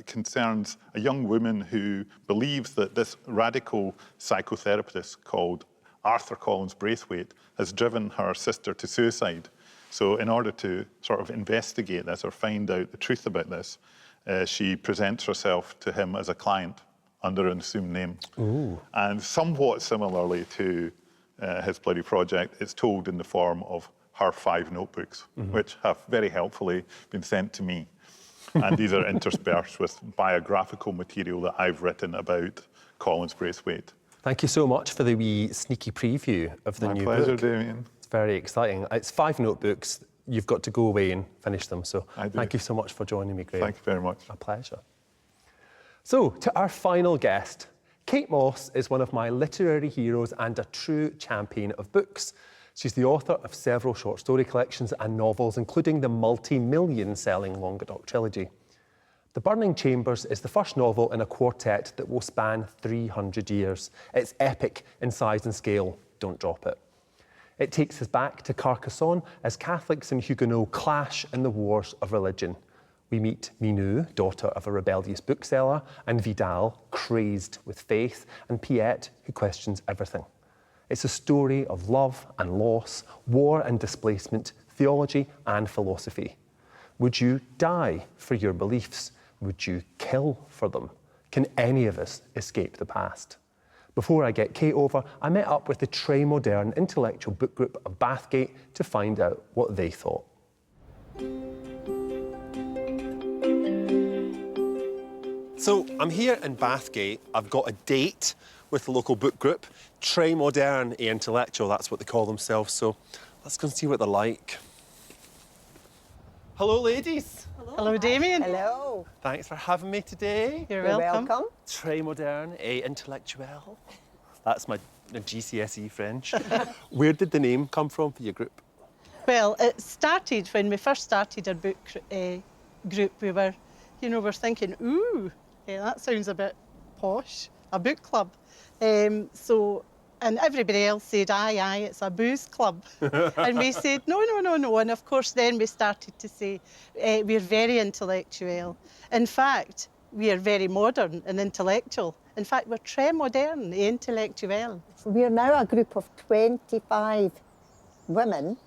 concerns a young woman who believes that this radical psychotherapist called Arthur Collins Braithwaite has driven her sister to suicide. So in order to sort of investigate this or find out the truth about this, she presents herself to him as a client under an assumed name. Ooh. And somewhat similarly to his bloody project, it's told in the form of her 5 notebooks, which have very helpfully been sent to me. And these are interspersed with biographical material that I've written about Collins Braithwaite. Thank you so much for the wee sneaky preview of the new book. My pleasure, Damien. It's very exciting. It's 5 notebooks. You've got to go away and finish them. So thank you so much for joining me, Graeme. Thank you very much. My pleasure. So, to our final guest, Kate Mosse is one of my literary heroes and a true champion of books. She's the author of several short story collections and novels, including the multi-million-selling Languedoc trilogy. The Burning Chambers is the first novel in a quartet that will span 300 years. It's epic in size and scale. Don't drop it. It takes us back to Carcassonne as Catholics and Huguenots clash in the wars of religion. We meet Minou, daughter of a rebellious bookseller, and Vidal, crazed with faith, and Piet, who questions everything. It's a story of love and loss, war and displacement, theology and philosophy. Would you die for your beliefs? Would you kill for them? Can any of us escape the past? Before I get Kate over, I met up with the Très Moderne intellectual book group of Bathgate to find out what they thought. So I'm here in Bathgate. I've got a date with the local book group, Très Moderne et Intellectual, that's what they call themselves. So let's go and see what they're like. Hello, ladies. Hello, Damien. Hello. Thanks for having me today. You're You're welcome. welcome. Très Moderne et Intellectuel. That's my GCSE French. Where did the name come from for your group? Well, it started when we first started our book group. We were, we're thinking, ooh, that sounds a bit posh, a book club. And everybody else said, aye, it's a booze club. And we said, no. And of course, then we started to say, we're very intellectual. In fact, we are very modern and intellectual. In fact, we're très moderne et intellectuel. We're now a group of 25 women,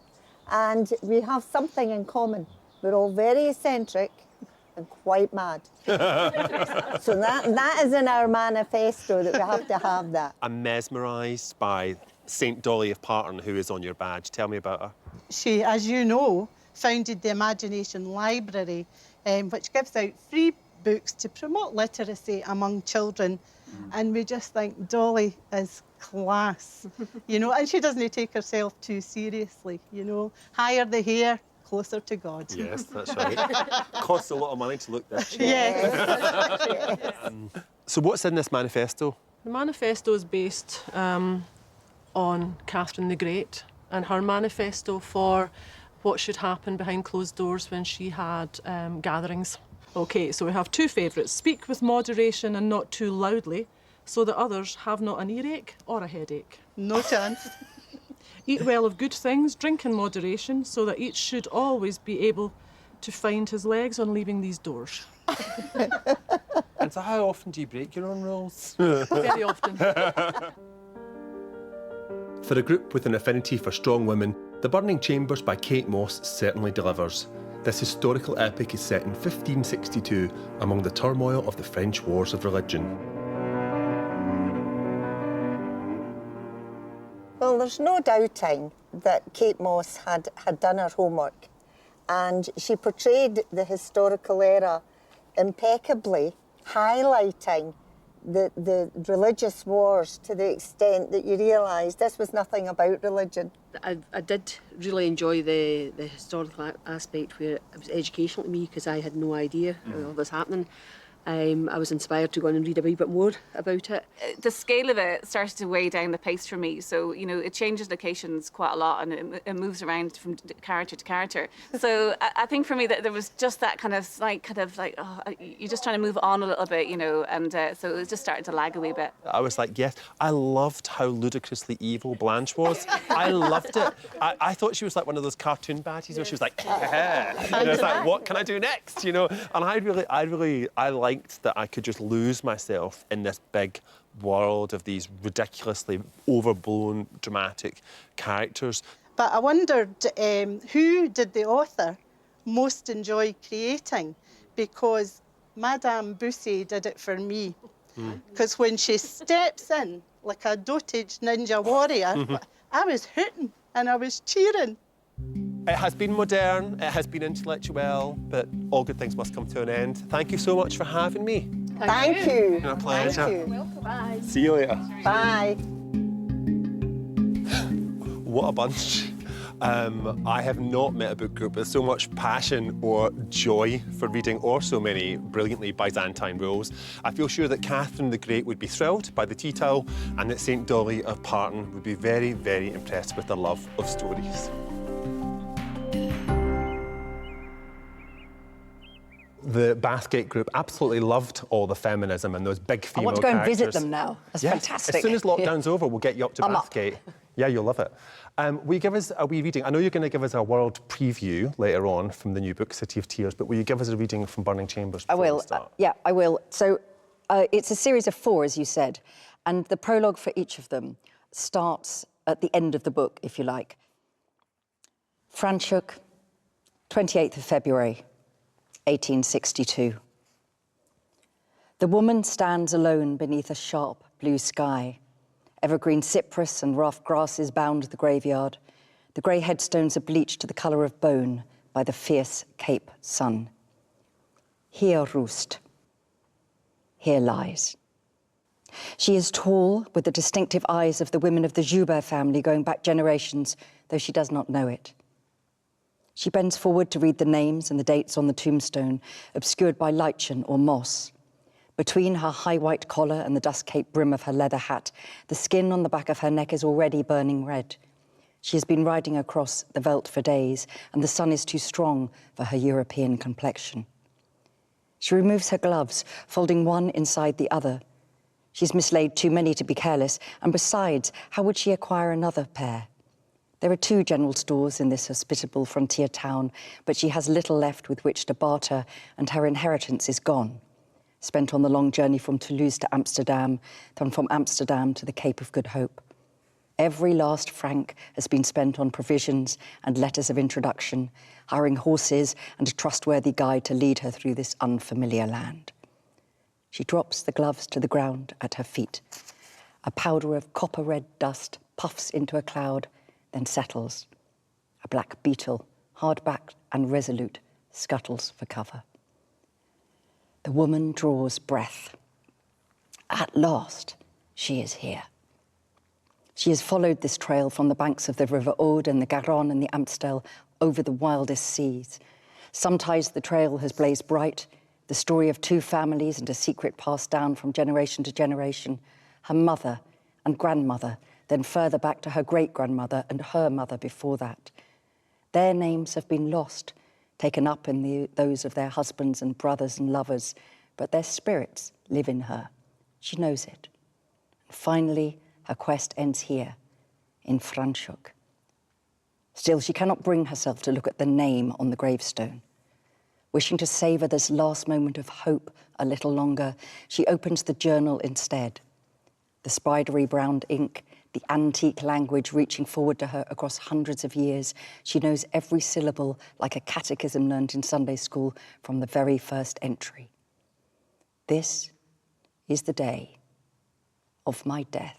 and we have something in common. We're all very eccentric and quite mad. So that is in our manifesto, that we have to have that. I'm mesmerised by St Dolly of Parton, who is on your badge. Tell me about her. She, as you know, founded the Imagination Library, which gives out free books to promote literacy among children. And we just think Dolly is class, and she doesn't take herself too seriously, Higher the hair, closer to God. Yes, that's right. Costs a lot of money to look this cheap. Yes. So what's in this manifesto? The manifesto is based on Catherine the Great and her manifesto for what should happen behind closed doors when she had gatherings. OK, so we have two favourites. Speak with moderation and not too loudly, so that others have not an earache or a headache. No chance. Eat well of good things, drink in moderation, so that each should always be able to find his legs on leaving these doors. And so how often do you break your own rules? Very often. For a group with an affinity for strong women, The Burning Chambers by Kate Mosse certainly delivers. This historical epic is set in 1562 among the turmoil of the French Wars of Religion. Well, there's no doubting that Kate Mosse had done her homework, and she portrayed the historical era impeccably, highlighting the religious wars to the extent that you realise this was nothing about religion. I did really enjoy the historical aspect where it was educational to me because I had no idea what was happening. I was inspired to go on and read a wee bit more about it. The scale of it started to weigh down the pace for me. So, it changes locations quite a lot and it moves around from character to character. So I think for me that there was just that kind of you're just trying to move on a little bit, and so it was just starting to lag a wee bit. I was like, yes, I loved how ludicrously evil Blanche was. I loved it. I thought she was like one of those cartoon baddies where she was like, and it's like, what can I do next, And I liked that I could just lose myself in this big world of these ridiculously overblown, dramatic characters. But I wondered, who did the author most enjoy creating? Because Madame Bussy did it for me. Because when she steps in like a dotage ninja warrior, I was hooting and I was cheering. It has been modern, it has been intellectual, but all good things must come to an end. Thank you so much for having me. Thank you. It's been a pleasure. Thank you. Welcome. Bye. See you later. Bye. What a bunch. I have not met a book group with so much passion or joy for reading or so many brilliantly Byzantine rules. I feel sure that Catherine the Great would be thrilled by the tea towel and that St Dolly of Parton would be very, very impressed with their love of stories. The Bathgate group absolutely loved all the feminism and those big female I want to go and visit characters. them now. That's Yes. fantastic. As soon as lockdown's over, we'll get you up to I'm up. Bathgate. Yeah, you'll love it. Will you give us a wee reading? I know you're going to give us a world preview later on from the new book, City of Tears, but will you give us a reading from Burning Chambers before we start? Yeah, I will. So it's a series of 4, as you said, and the prologue for each of them starts at the end of the book, if you like. Franschhoek, 28th of February, 1862. The woman stands alone beneath a sharp blue sky. Evergreen cypress and rough grasses bound the graveyard. The grey headstones are bleached to the colour of bone by the fierce Cape sun. Here roost. Here lies. She is tall, with the distinctive eyes of the women of the Joubert family going back generations, though she does not know it. She bends forward to read the names and the dates on the tombstone, obscured by lichen or moss. Between her high white collar and the dust-caked brim of her leather hat, the skin on the back of her neck is already burning red. She has been riding across the veldt for days, and the sun is too strong for her European complexion. She removes her gloves, folding one inside the other. She's mislaid too many to be careless, and besides, how would she acquire another pair? There are 2 general stores in this hospitable frontier town, but she has little left with which to barter, and her inheritance is gone, spent on the long journey from Toulouse to Amsterdam, then from Amsterdam to the Cape of Good Hope. Every last franc has been spent on provisions and letters of introduction, hiring horses and a trustworthy guide to lead her through this unfamiliar land. She drops the gloves to the ground at her feet. A powder of copper-red dust puffs into a cloud, then settles. A black beetle, hard-backed and resolute, scuttles for cover. The woman draws breath. At last, she is here. She has followed this trail from the banks of the River Aude and the Garonne and the Amstel over the wildest seas. Sometimes the trail has blazed bright, the story of 2 families and a secret passed down from generation to generation, her mother and grandmother, then further back to her great-grandmother and her mother before that. Their names have been lost, taken up in those of their husbands and brothers and lovers, but their spirits live in her. She knows it. And finally, her quest ends here, in Franschhoek. Still, she cannot bring herself to look at the name on the gravestone. Wishing to savour this last moment of hope a little longer, she opens the journal instead. The spidery brown ink, the antique language reaching forward to her across hundreds of years. She knows every syllable like a catechism learned in Sunday school from the very first entry. This is the day of my death.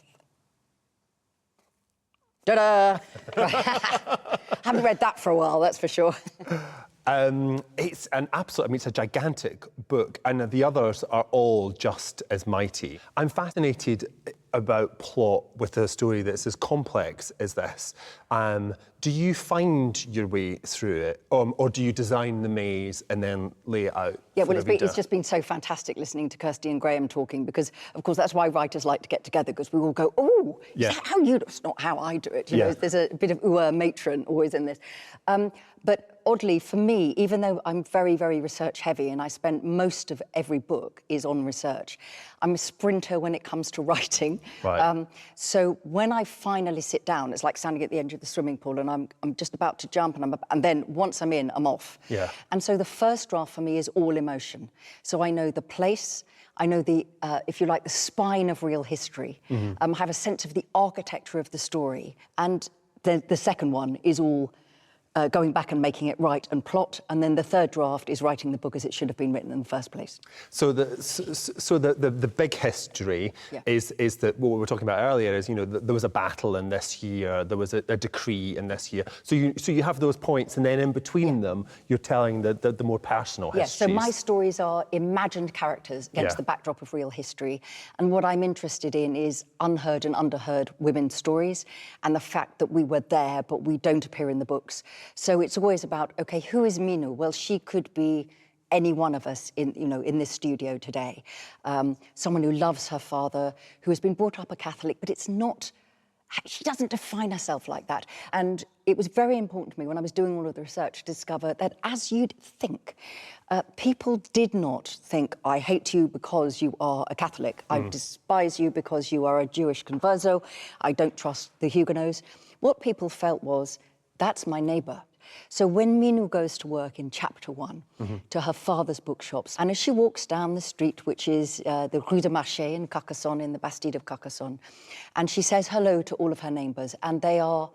Ta-da! Haven't read that for a while, that's for sure. It's an absolute, I mean, it's a gigantic book, and the others are all just as mighty. I'm fascinated about plot with a story that's as complex as this. Do you find your way through it, or do you design the maze and then lay it out? Yeah, well, it's just been so fantastic listening to Kirsty and Graeme talking, because, of course, that's why writers like to get together, because we all go, oh, is that how you do it? It's not how I do it. You know, there's a bit of matron always in this. But oddly, for me, even though I'm very, very research heavy and I spent most of every book is on research, I'm a sprinter when it comes to writing. Right. So when I finally sit down, it's like standing at the edge of the swimming pool and I'm just about to jump and then once I'm in, I'm off. Yeah. And so the first draft for me is all emotion. So I know the place, I know the, if you like, the spine of real history. I have a sense of the architecture of the story. And the second one is all going back and making it right and plot, and then the third draft is writing the book as it should have been written in the first place. So the big history is that what we were talking about earlier is, you know, there was a battle in this year, there was a decree in this year. So you have those points, and then in between them, you're telling the more personal histories. Yes, so my stories are imagined characters against the backdrop of real history, and what I'm interested in is unheard and underheard women's stories, and the fact that we were there, but we don't appear in the books. So it's always about, okay, who is Minu? Well, she could be any one of us in this studio today. Someone who loves her father, who has been brought up a Catholic, but it's not she doesn't define herself like that. And it was very important to me when I was doing all of the research to discover that, as you'd think, people did not think, I hate you because you are a Catholic. I despise you because you are a Jewish converso. I don't trust the Huguenots. What people felt was, that's my neighbour. So when Minou goes to work in chapter 1 to her father's bookshops, and as she walks down the street, which is the Rue de Marché in Carcassonne, in the Bastide of Carcassonne, and she says hello to all of her neighbours, and they are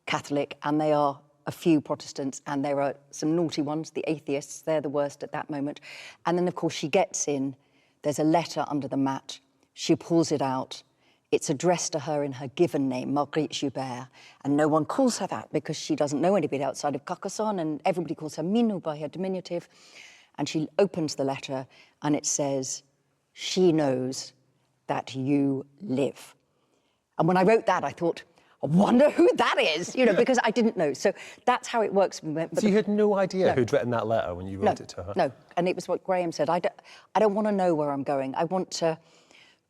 Catholic, and they are a few Protestants, and there are some naughty ones, the atheists, they're the worst at that moment. And then, of course, she gets in, there's a letter under the mat, she pulls it out, it's addressed to her in her given name, Marguerite Joubert, and no one calls her that because she doesn't know anybody outside of Carcassonne, and everybody calls her Minou by her diminutive. And she opens the letter, and it says, she knows that you live. And when I wrote that, I thought, I wonder who that is, you know, because I didn't know. So that's how it works. So you had no idea who'd written that letter when you wrote it to her? No, and it was what Graeme said. I don't want to know where I'm going. I want to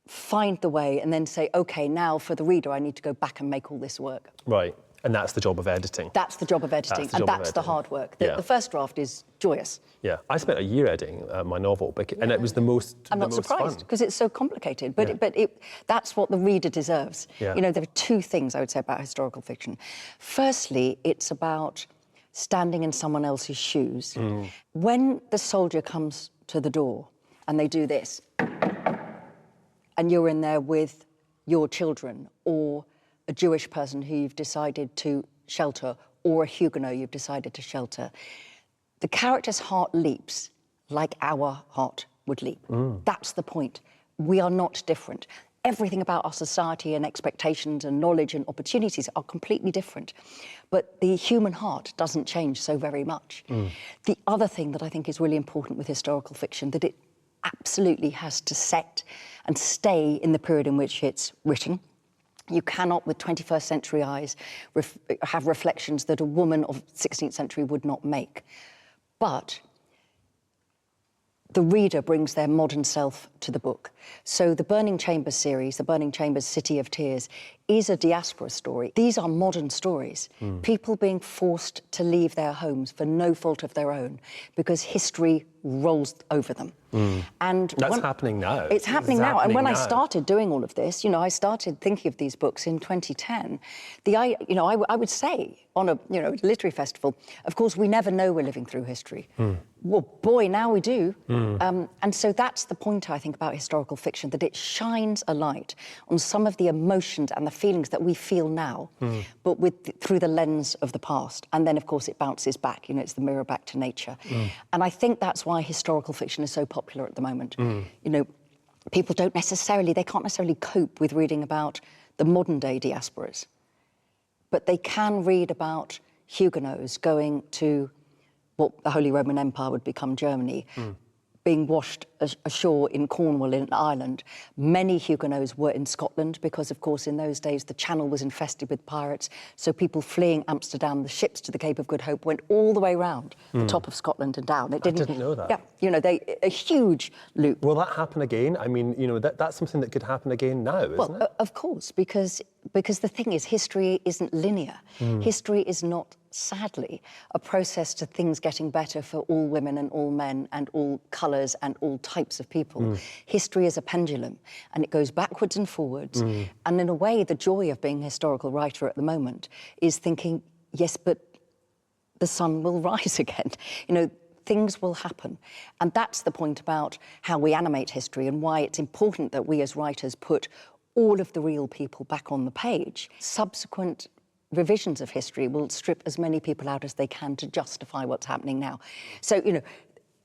find the way and then say, OK, now for the reader, I need to go back and make all this work. Right, and that's the job of editing. That's the job of editing, and that's the hard work. The first draft is joyous. Yeah, I spent a year editing my novel, and it was the most I'm not surprised, because it's so complicated, but that's what the reader deserves. Yeah. You know, there are two things I would say about historical fiction. Firstly, it's about standing in someone else's shoes. When the soldier comes to the door and they do this, and you're in there with your children, or a Jewish person who you've decided to shelter, or a Huguenot you've decided to shelter, the character's heart leaps like our heart would leap. That's the point. We are not different. Everything about our society and expectations and knowledge and opportunities are completely different. But the human heart doesn't change so very much. The other thing that I think is really important with historical fiction, that it absolutely has to set and stay in the period in which it's written. You cannot, with 21st century eyes, have reflections that a woman of 16th century would not make. But the reader brings their modern self to the book. So the Burning Chambers series, the Burning Chambers City of Tears, is a diaspora story. These are modern stories. People being forced to leave their homes for no fault of their own because history rolls over them. And that's happening now. It's happening now. And when I started doing all of this, you know, I started thinking of these books in 2010. I would say on a literary festival, of course, we never know we're living through history. Well, boy, now we do. And so that's the point, I think, about historical fiction, that it shines a light on some of the emotions and the feelings that we feel now, but through the lens of the past. And then, of course, it bounces back. You know, it's the mirror back to nature. And I think that's why historical fiction is so popular at the moment. You know, people can't necessarily cope with reading about the modern day diasporas, but they can read about Huguenots going to what the Holy Roman Empire would become Germany, being washed ashore in Cornwall in Ireland. Many Huguenots were in Scotland because, of course, in those days the Channel was infested with pirates. So people fleeing Amsterdam, the ships to the Cape of Good Hope went all the way round the top of Scotland and down. I didn't know that. Yeah, you know, a huge loop. Will that happen again? I mean, you know, that's something that could happen again now, isn't it? Of course, because the thing is, history isn't linear. History is not, sadly, a process to things getting better for all women and all men and all colours and all types of people. History is a pendulum, and it goes backwards and forwards. And in a way, the joy of being a historical writer at the moment is thinking, yes, but the sun will rise again. You know, things will happen. And that's the point about how we animate history and why it's important that we as writers put all of the real people back on the page. Subsequent revisions of history will strip as many people out as they can to justify what's happening now. So, you know,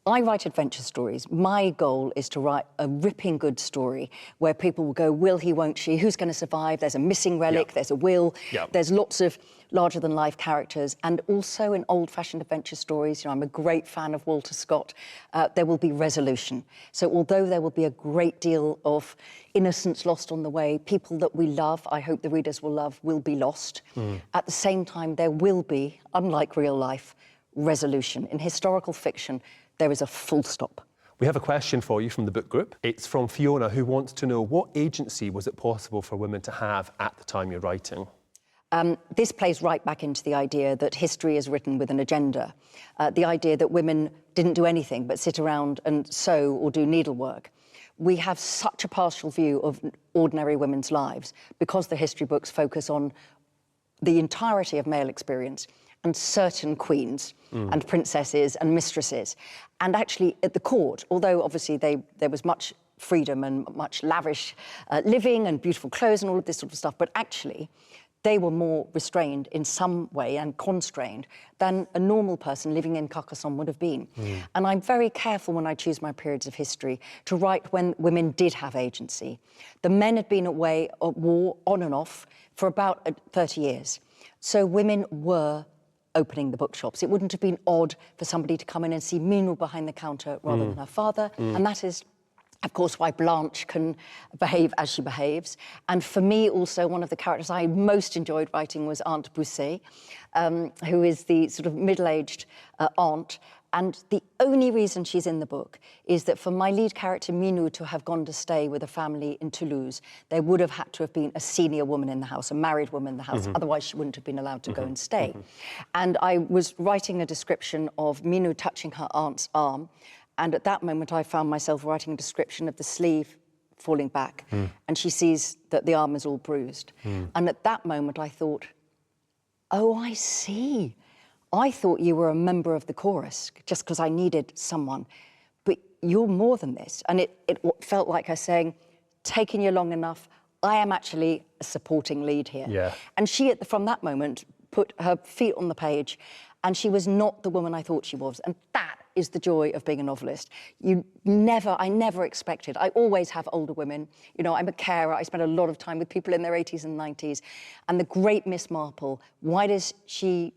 I write adventure stories. My goal is to write a ripping good story where people will go, will he, won't she, who's going to survive? There's a missing relic, there's a will, there's lots of larger-than-life characters, and also in old-fashioned adventure stories, you know, I'm a great fan of Walter Scott, there will be resolution. So although there will be a great deal of innocence lost on the way, people that we love, I hope the readers will love, will be lost. At the same time, there will be, unlike real life, resolution. In historical fiction, there is a full stop. We have a question for you from the book group. It's from Fiona, who wants to know, what agency was it possible for women to have at the time you're writing? This plays right back into the idea that history is written with an agenda. The idea that women didn't do anything but sit around and sew or do needlework. We have such a partial view of ordinary women's lives because the history books focus on the entirety of male experience and certain queens and princesses and mistresses. And actually at the court, although obviously there was much freedom and much lavish living and beautiful clothes and all of this sort of stuff, but actually they were more restrained in some way and constrained than a normal person living in Carcassonne would have been. And I'm very careful when I choose my periods of history to write when women did have agency. The men had been away at war on and off for about 30 years. So women were opening the bookshops. It wouldn't have been odd for somebody to come in and see Minou behind the counter rather than her father. And that is, of course, why Blanche can behave as she behaves. And for me, also, one of the characters I most enjoyed writing was Aunt Mosse, who is the sort of middle-aged aunt. And the only reason she's in the book is that for my lead character, Minou, to have gone to stay with a family in Toulouse, there would have had to have been a senior woman in the house, a married woman in the house. Otherwise, she wouldn't have been allowed to go and stay. And I was writing a description of Minou touching her aunt's arm. And at that moment, I found myself writing a description of the sleeve falling back. And she sees that the arm is all bruised. And at that moment, I thought, oh, I see. I thought you were a member of the chorus just because I needed someone. But you're more than this. And it felt like her saying, taking you long enough, I am actually a supporting lead here. Yeah. And she, from that moment, put her feet on the page, and she was not the woman I thought she was. And that is the joy of being a novelist. I never expected. I always have older women. You know, I'm a carer. I spend a lot of time with people in their 80s and 90s. And the great Miss Marple, why does she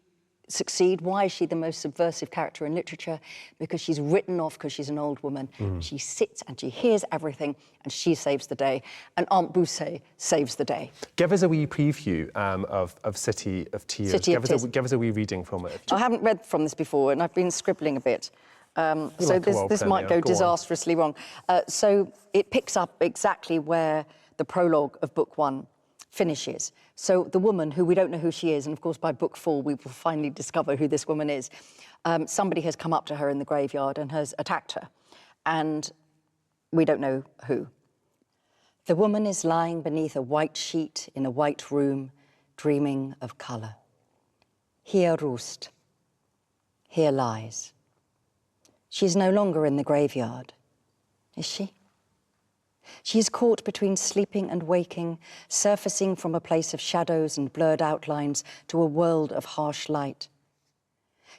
succeed? Why is she the most subversive character in literature? Because she's written off because she's an old woman. She sits and she hears everything and she saves the day. And Aunt Mosse saves the day. Give us a wee preview of City of Tears. Give us a wee reading from it. I haven't read from this before and I've been scribbling a bit. So this might go disastrously wrong. So it picks up exactly where the prologue of book 1 finishes. So the woman, who we don't know who she is, and of course by book 4 we will finally discover who this woman is, somebody has come up to her in the graveyard and has attacked her, and we don't know who. The woman is lying beneath a white sheet in a white room, dreaming of colour. Here ruht, here lies. She is no longer in the graveyard, is she? She is caught between sleeping and waking, surfacing from a place of shadows and blurred outlines to a world of harsh light.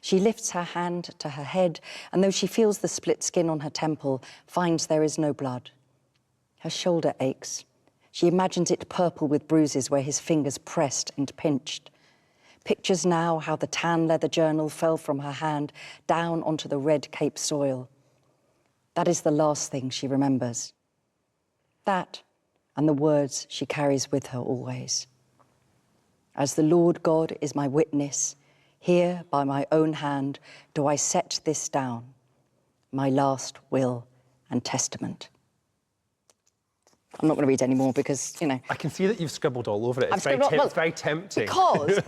She lifts her hand to her head, and though she feels the split skin on her temple, finds there is no blood. Her shoulder aches. She imagines it purple with bruises where his fingers pressed and pinched. Pictures now how the tan leather journal fell from her hand down onto the red Cape soil. That is the last thing she remembers. That and the words she carries with her always. As the Lord God is my witness, here by my own hand do I set this down, my last will and testament. I'm not going to read any more because, you know. I can see that you've scribbled all over it. It's very tempting.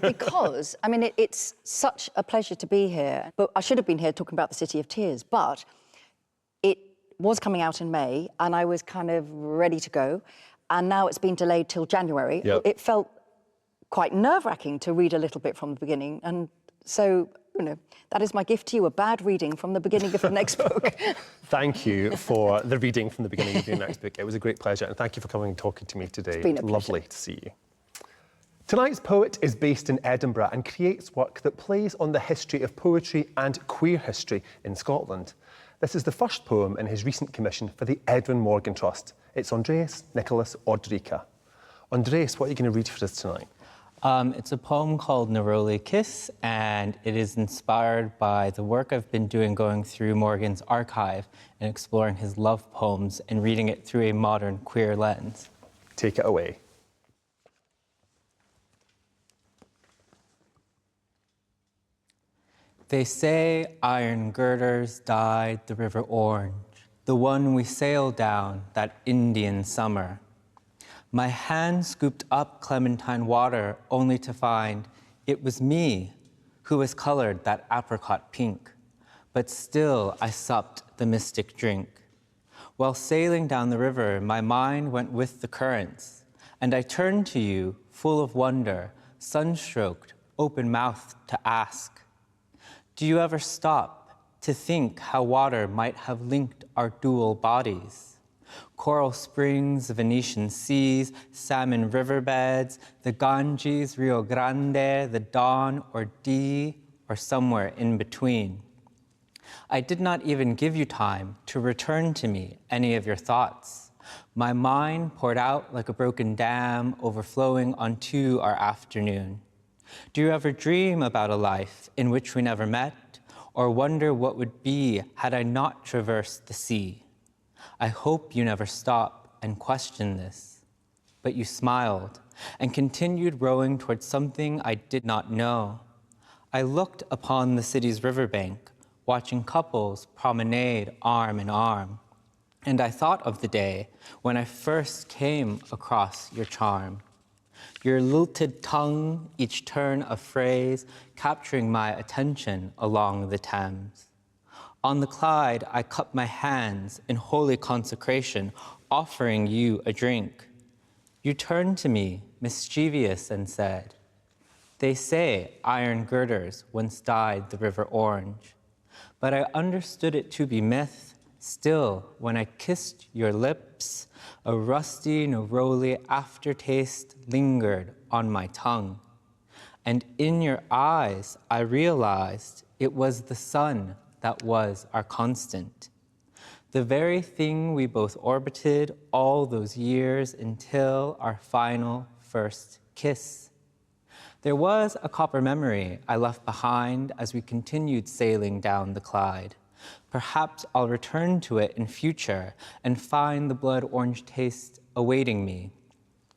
Because I mean, it's such a pleasure to be here. But I should have been here talking about the City of Tears, but it was coming out in May and I was kind of ready to go. And now it's been delayed till January. Yep. It felt quite nerve-wracking to read a little bit from the beginning. And so, you know, that is my gift to you, a bad reading from the beginning of the next book. Thank you for the reading from the beginning of your next book. It was a great pleasure, and thank you for coming and talking to me today. It's been a pleasure. Lovely to see you. Tonight's poet is based in Edinburgh and creates work that plays on the history of poetry and queer history in Scotland. This is the first poem in his recent commission for the Edwin Morgan Trust. It's Andreas Nicholas Odrika. Andreas, what are you going to read for us tonight? It's a poem called Neroli Kiss, and it is inspired by the work I've been doing going through Morgan's archive and exploring his love poems and reading it through a modern queer lens. Take it away. They say iron girders dyed the river orange, the one we sailed down that Indian summer. My hand scooped up clementine water only to find it was me who was colored that apricot pink, but still I supped the mystic drink. While sailing down the river, my mind went with the currents, and I turned to you, full of wonder, sun-stroked, open-mouthed to ask, do you ever stop to think how water might have linked our dual bodies? Coral springs, Venetian seas, salmon riverbeds, the Ganges, Rio Grande, the Don or Dee, or somewhere in between. I did not even give you time to return to me any of your thoughts. My mind poured out like a broken dam overflowing onto our afternoon. Do you ever dream about a life in which we never met, or wonder what would be had I not traversed the sea? I hope you never stop and question this. But you smiled and continued rowing towards something I did not know. I looked upon the city's riverbank, watching couples promenade arm in arm. And I thought of the day when I first came across your charm. Your lilted tongue, each turn a phrase, capturing my attention along the Thames. On the Clyde, I cupped my hands in holy consecration, offering you a drink. You turned to me, mischievous, and said, they say iron girders once dyed the river orange, but I understood it to be myth. Still, when I kissed your lips, a rusty, neroli aftertaste lingered on my tongue. And in your eyes, I realized it was the sun that was our constant. The very thing we both orbited all those years until our final first kiss. There was a copper memory I left behind as we continued sailing down the Clyde. Perhaps I'll return to it in future and find the blood orange taste awaiting me.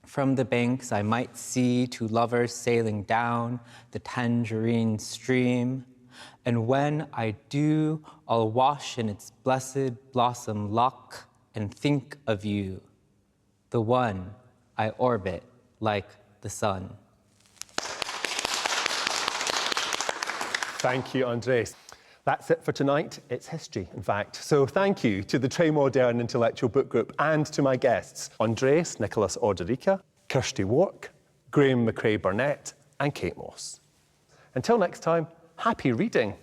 From the banks I might see two lovers sailing down the tangerine stream. And when I do, I'll wash in its blessed blossom lock and think of you, the one I orbit like the sun. Thank you, Andres. That's it for tonight. It's history, in fact. So thank you to the Très Moderne Intellectual Book Group and to my guests, Andres Nicholas Orderica, Kirsty Wark, Graeme Macrae Burnet, and Kate Mosse. Until next time, happy reading.